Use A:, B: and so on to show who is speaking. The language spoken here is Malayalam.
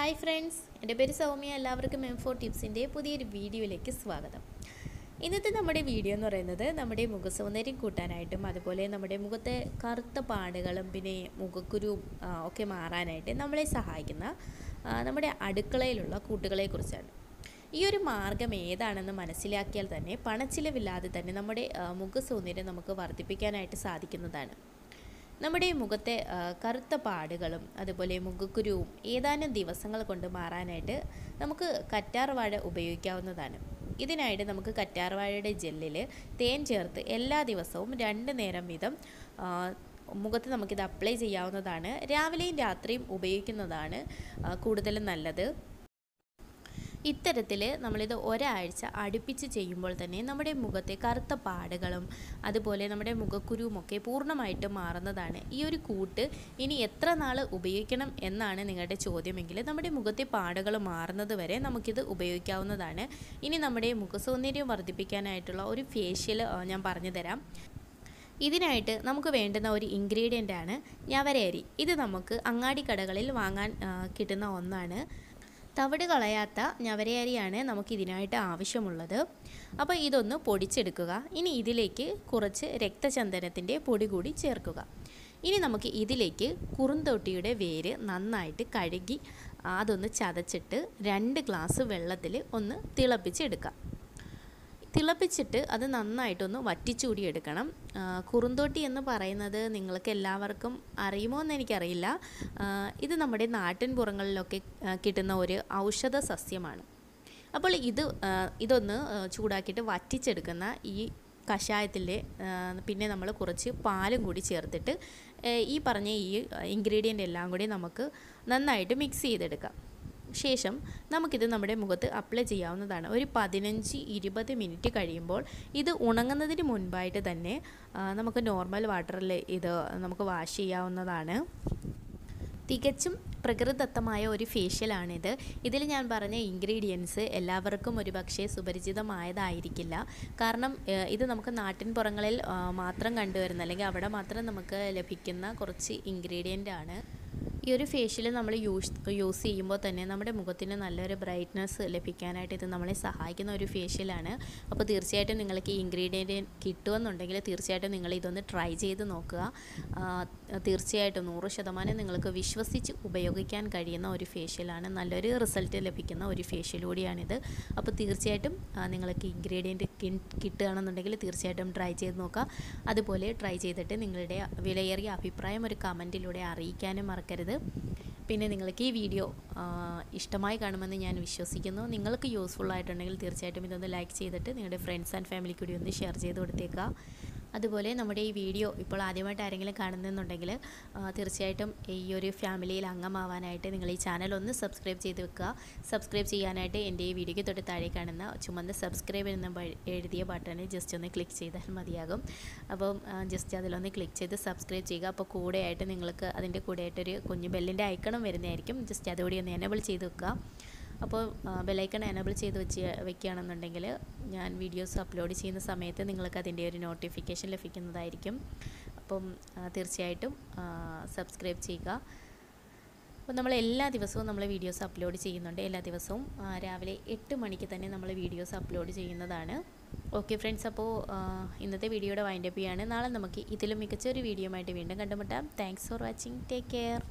A: ഹായ് ഫ്രണ്ട്സ്, എൻ്റെ പേര് സൗമ്യ. എല്ലാവർക്കും M4 ടിപ്സിൻ്റെ പുതിയൊരു വീഡിയോയിലേക്ക് സ്വാഗതം. ഇന്നത്തെ നമ്മുടെ വീഡിയോ എന്ന് പറയുന്നത് നമ്മുടെ മുഖസൗന്ദര്യം കൂട്ടാനായിട്ടും അതുപോലെ നമ്മുടെ മുഖത്തെ കറുത്ത പാടുകളും പിന്നെ മുഖക്കുരുവും ഒക്കെ മാറാനായിട്ട് നമ്മളെ സഹായിക്കുന്ന നമ്മുടെ അടുക്കളയിലുള്ള കൂട്ടുകളെക്കുറിച്ചാണ്. ഈ ഒരു മാർഗ്ഗം ഏതാണെന്ന് മനസ്സിലാക്കിയാൽ തന്നെ പണച്ചിലവില്ലാതെ തന്നെ നമ്മുടെ മുഖസൗന്ദര്യം നമുക്ക് വർദ്ധിപ്പിക്കാനായിട്ട് സാധിക്കുന്നതാണ്. നമ്മുടെ മുഖത്തെ കറുത്ത പാടുകളും അതുപോലെ മുഖക്കുരുവും ഏതാനും ദിവസങ്ങൾ കൊണ്ട് മാറാനായിട്ട് നമുക്ക് കറ്റാർവാഴ ഉപയോഗിക്കാവുന്നതാണ്. ഇതിനായിട്ട് നമുക്ക് കറ്റാർവാഴയുടെ ജെല്ലിൽ തേൻ ചേർത്ത് എല്ലാ ദിവസവും 2 നേരം വീതം മുഖത്ത് നമുക്കിത് അപ്ലൈ ചെയ്യാവുന്നതാണ്. രാവിലെയും രാത്രിയും ഉപയോഗിക്കുന്നതാണ് കൂടുതലും നല്ലത്. ഇത്തരത്തിൽ നമ്മളിത് ഒരാഴ്ച അടുപ്പിച്ച് ചെയ്യുമ്പോൾ തന്നെ നമ്മുടെ മുഖത്തെ കറുത്ത പാടുകളും അതുപോലെ നമ്മുടെ മുഖക്കുരുവുമൊക്കെ പൂർണ്ണമായിട്ട് മാറുന്നതാണ്. ഈ ഒരു കൂട്ട് ഇനി എത്ര നാൾ ഉപയോഗിക്കണം എന്നാണ് നിങ്ങളുടെ ചോദ്യമെങ്കിൽ നമ്മുടെ മുഖത്തെ പാടുകൾ മാറുന്നത് വരെ നമുക്കിത് ഉപയോഗിക്കാവുന്നതാണ്. ഇനി നമ്മുടെ മുഖസൗന്ദര്യം വർദ്ധിപ്പിക്കാനായിട്ടുള്ള ഒരു ഫേഷ്യൽ ഞാൻ പറഞ്ഞു തരാം. ഇതിനായിട്ട് നമുക്ക് വേണ്ടുന്ന ഒരു ഇൻഗ്രീഡിയൻ്റാണ് ഞവരയരി. ഇത് നമുക്ക് അങ്ങാടി കടകളിൽ വാങ്ങാൻ കിട്ടുന്ന ഒന്നാണ്. തവിട് കളയാത്ത ഞവരയരിയാണ് നമുക്കിതിനായിട്ട് ആവശ്യമുള്ളത്. അപ്പോൾ ഇതൊന്ന് പൊടിച്ചെടുക്കുക. ഇനി ഇതിലേക്ക് കുറച്ച് രക്തചന്ദനത്തിൻ്റെ പൊടി കൂടി ചേർക്കുക. ഇനി നമുക്ക് ഇതിലേക്ക് കുറുന്തോട്ടിയുടെ വേര് നന്നായിട്ട് കഴുകി അതൊന്ന് ചതച്ചിട്ട് 2 ഗ്ലാസ് വെള്ളത്തിൽ ഒന്ന് തിളപ്പിച്ചെടുക്കാം. തിളപ്പിച്ചിട്ട് അത് നന്നായിട്ടൊന്ന് വറ്റിച്ചൂടി എടുക്കണം. കുറുന്തോട്ടി എന്ന് പറയുന്നത് നിങ്ങൾക്ക് എല്ലാവർക്കും അറിയുമോ എന്ന് എനിക്കറിയില്ല. ഇത് നമ്മുടെ നാട്ടിൻപുറങ്ങളിലൊക്കെ കിട്ടുന്ന ഒരു ഔഷധ സസ്യമാണ്. അപ്പോൾ ഇതൊന്ന് ചൂടാക്കിയിട്ട് വറ്റിച്ചെടുക്കുന്ന ഈ കഷായത്തിൽ പിന്നെ നമ്മൾ കുറച്ച് പാലും കൂടി ചേർത്തിട്ട് ഈ പറഞ്ഞ ഈ ഇൻഗ്രീഡിയൻ്റ് എല്ലാം കൂടി നമുക്ക് നന്നായിട്ട് മിക്സ് ചെയ്തെടുക്കാം. ശേഷം നമുക്കിത് നമ്മുടെ മുഖത്ത് അപ്ലൈ ചെയ്യാവുന്നതാണ്. ഒരു 15-20 മിനിറ്റ് കഴിയുമ്പോൾ ഇത് ഉണങ്ങുന്നതിന് മുൻപായിട്ട് തന്നെ നമുക്ക് നോർമൽ വാട്ടറിൽ ഇത് നമുക്ക് വാഷ് ചെയ്യാവുന്നതാണ്. തികച്ചും പ്രകൃതിദത്തമായ ഒരു ഫേഷ്യലാണിത്. ഇതിൽ ഞാൻ പറഞ്ഞ ഇൻഗ്രീഡിയൻസ് എല്ലാവർക്കും ഒരു പക്ഷേ സുപരിചിതമായതായിരിക്കില്ല. കാരണം ഇത് നമുക്ക് നാട്ടിൻപുറങ്ങളിൽ മാത്രം കണ്ടുവരുന്ന അല്ലെങ്കിൽ അവിടെ മാത്രം നമുക്ക് ലഭിക്കുന്ന കുറച്ച് ഇൻഗ്രീഡിയൻ്റ് ആണ്. ഈ ഒരു ഫേഷ്യൽ നമ്മൾ യൂസ് ചെയ്യുമ്പോൾ തന്നെ നമ്മുടെ മുഖത്തിന് നല്ലൊരു ബ്രൈറ്റ്നസ് ലഭിക്കാനായിട്ട് ഇത് നമ്മളെ സഹായിക്കുന്ന ഒരു ഫേഷ്യലാണ്. അപ്പോൾ തീർച്ചയായിട്ടും നിങ്ങൾക്ക് ഈ ഇൻഗ്രീഡിയൻ്റ് കിട്ടുമെന്നുണ്ടെങ്കിൽ തീർച്ചയായിട്ടും നിങ്ങൾ ഇതൊന്ന് ട്രൈ ചെയ്ത് നോക്കുക. തീർച്ചയായിട്ടും 100% നിങ്ങൾക്ക് വിശ്വസിച്ച് ഉപയോഗിക്കാൻ കഴിയുന്ന ഒരു ഫേഷ്യലാണ്. നല്ലൊരു റിസൾട്ട് ലഭിക്കുന്ന ഒരു ഫേഷ്യൽ കൂടിയാണിത്. അപ്പോൾ തീർച്ചയായിട്ടും നിങ്ങൾക്ക് ഇൻഗ്രീഡിയൻ്റ് കിട്ടുകയാണെന്നുണ്ടെങ്കിൽ തീർച്ചയായിട്ടും ട്രൈ ചെയ്ത് നോക്കുക. അതുപോലെ ട്രൈ ചെയ്തിട്ട് നിങ്ങളുടെ വിലയേറിയ അഭിപ്രായം ഒരു കമൻറ്റിലൂടെ അറിയിക്കാനും മറക്കരുത്. പിന്നെ നിങ്ങൾക്ക് ഈ വീഡിയോ ഇഷ്ടമായി കാണുമെന്ന് ഞാൻ വിശ്വസിക്കുന്നു. നിങ്ങൾക്ക് യൂസ്ഫുൾ ആയിട്ടുണ്ടെങ്കിൽ തീർച്ചയായിട്ടും ഇതൊന്ന് ലൈക്ക് ചെയ്തിട്ട് നിങ്ങളുടെ ഫ്രണ്ട്സ് ആൻഡ് ഫാമിലി കൂടി ഒന്ന് ഷെയർ ചെയ്ത് കൊടുത്തേക്കുക. അതുപോലെ നമ്മുടെ ഈ വീഡിയോ ഇപ്പോൾ ആദ്യമായിട്ട് ആരെങ്കിലും കാണുന്നുണ്ടെങ്കിൽ തീർച്ചയായിട്ടും ഈ ഒരു ഫാമിലിയിൽ അംഗമാവാനായിട്ട് നിങ്ങൾ ഈ ചാനൽ ഒന്ന് സബ്സ്ക്രൈബ് ചെയ്ത് വെക്കുക. സബ്സ്ക്രൈബ് ചെയ്യാനായിട്ട് എൻ്റെ ഈ വീഡിയോയ്ക്ക് തൊട്ട് താഴെ കാണുന്ന ചുമന്ന സബ്സ്ക്രൈബ് എന്ന് എഴുതിയ ബട്ടണിൽ ജസ്റ്റ് ഒന്ന് ക്ലിക്ക് ചെയ്താൽ മതിയാകും. അപ്പം ജസ്റ്റ് അതിലൊന്ന് ക്ലിക്ക് ചെയ്ത് സബ്സ്ക്രൈബ് ചെയ്യുക. അപ്പോൾ കൂടെയായിട്ട് നിങ്ങൾക്ക് അതിൻ്റെ കൂടെയായിട്ടൊരു കുഞ്ഞു ബെല്ലിൻ്റെ ഐക്കണും വരുന്നതായിരിക്കും. ജസ്റ്റ് അതുകൂടി ഒന്ന് എനേബിൾ ചെയ്ത് വെക്കുക. അപ്പോൾ ബെല്ലൈക്കൺ എനേബിൾ ചെയ്ത് വെക്കുകയാണെന്നുണ്ടെങ്കിൽ ഞാൻ വീഡിയോസ് അപ്ലോഡ് ചെയ്യുന്ന സമയത്ത് നിങ്ങൾക്ക് അതിൻ്റെ ഒരു നോട്ടിഫിക്കേഷൻ ലഭിക്കുന്നതായിരിക്കും. അപ്പം തീർച്ചയായിട്ടും സബ്സ്ക്രൈബ് ചെയ്യുക. അപ്പോൾ നമ്മൾ എല്ലാ ദിവസവും നമ്മൾ വീഡിയോസ് അപ്ലോഡ് ചെയ്യുന്നുണ്ട്. എല്ലാ ദിവസവും രാവിലെ 8 മണിക്ക് തന്നെ നമ്മൾ വീഡിയോസ് അപ്ലോഡ് ചെയ്യുന്നതാണ്. ഓക്കെ ഫ്രണ്ട്സ്, അപ്പോൾ ഇന്നത്തെ വീഡിയോയുടെ വൈൻഡപ്പ് ചെയ്യാണ്. നാളെ നമുക്ക് ഇതിലും മികച്ചൊരു വീഡിയോ ആയിട്ട് വീണ്ടും കണ്ടുമുട്ടാം. Thanks for watching. Take care.